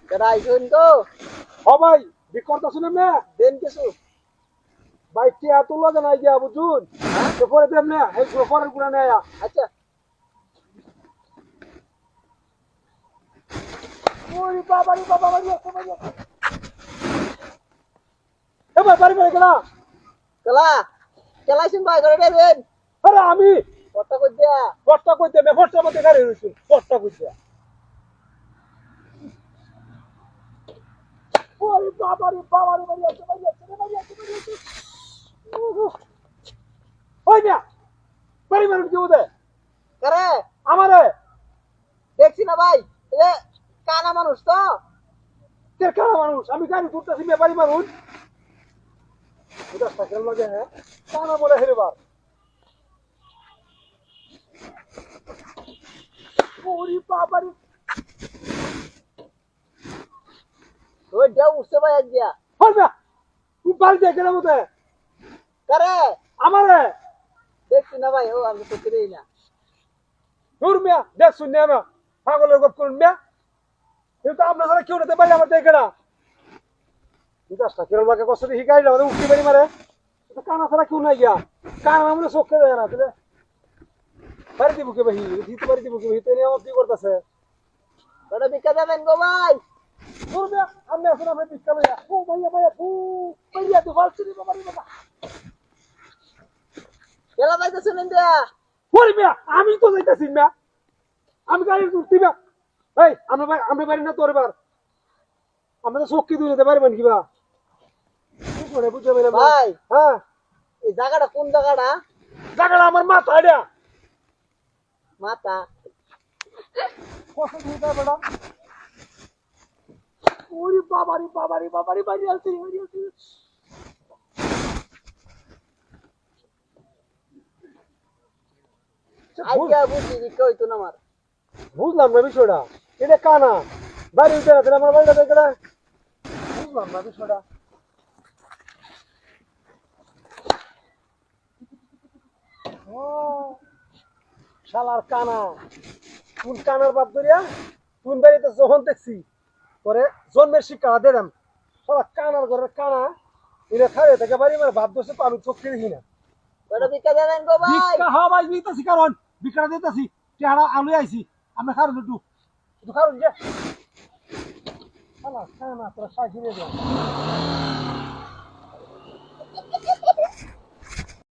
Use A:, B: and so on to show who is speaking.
A: কেডাই শুন তো
B: ও ভাই বিকর্তা শুনেন না
A: দেন কিছু
B: ভাই টিয়া তুলো জানাই গিয়া বুঝুন তো পরে দেব না এই পরের গুড়া নেয়
A: আচ্ছা
B: ওই বাবা রে বাবা বাড়ি আছে বাড়ি আছে এ ভাই বাড়ি বাড়ি গেলা
A: কেলা কেলাই শুন ভাই করে দেন
B: আরে আমি
A: কথা কই দিয়া
B: ফটটা কইতে মে ফটটা মতে গাড়ি হইছে ফটটা কইতে ওই বাবা রে বাড়ি আছে বাড়ি আছে বাড়ি আছে বাড়ি আছে ওই না বাড়ি বাড়ি কি ওদের
A: করে
B: আমারে
A: দেখছি না ভাই এ কানা মানুষ তো
B: কে কারা মানুষ আমি গাড়ি ঘুরতেছি মে বাড়ি মানুষ এটা সাইকেল লাগে হ্যাঁ কানা বলে হেরেবার ওরে বাবা রে
A: ওই দেও উঠছে ভাই আজ দিয়া
B: হলবা তুই বাড়ি দেখে না মতে
A: করে
B: আমারে
A: দেখছি না ভাই ও আমি তো চিনি না
B: দূর মিয়া দেখ শুনে না পাগলের গপ করুন মিয়া কিন্তু আপনার সারা কেউ নিতে পারি আমার দেখে না তুই কাজটা কেরল বাকে কষ্ট দিয়ে শিখাইলে আমাদের উঠতে পারি মারে কানা ছাড়া কেউ নাই গিয়া কানা আমরা চোখে দেয় না তাহলে বাড়ি দিব কে বাহি দিতে বাড়ি দিব কে বাহি তো নিয়ে আমার কি করতেছে
A: ওটা বিকা দেবেন গো ভাই
B: দূর মিয়া আমি আসলে আমরা পিছকা ভাইয়া ও ভাইয়া ভাইয়া ও ভাইয়া তো ভালছি রে বাবা রে বাবা
A: কেলা ভাই তো শুনেন দিয়া
B: ওরে মিয়া আমি তো যাইতাছি মিয়া আমি গাড়ি উঠছি মিয়া এই আমরা বাড়ি না তোর বার আমরা তো চোখ কি দিতে পারবেন কিবা কি করে বুঝে পেলাম না।
A: ভাই
B: হ্যাঁ
A: এই জায়গাটা কোন জায়গাটা
B: জায়গাটা আমার মাথা এটা
A: মাথা
B: কষ্ট দিতে বেটা ওরে বাবা রে বাড়ি আসছে বাড়ি আসছে
A: আইডিয়া বুঝি বিকা হইতো না আমার
B: বুঝলাম না বিষয়টা এটা কানা বাড়ি উঠে আছে আমার বাড়িটা দেখে না বুঝলাম না বিষয়টা ও শালার কানা কোন কানার বাদ ধরিয়া কোন বাড়িতে যখন দেখছি পরে জন্মের শিক্ষা দিলাম শালা কানার ঘরের কানা এটা খাবে থেকে বাড়ি মানে ভাব দোষে তো আমি চোখে দেখি না
A: ওটা বিকা দেবেন গো ভাই
B: ভিক্ষা হওয়া ভাই দিতেছি কারণ ভিক্ষাটা দিতেছি চেহারা আলু আইছি আমরা খারুন একটু খারুন যে শালা কানা তোরা সাইজ দিয়ে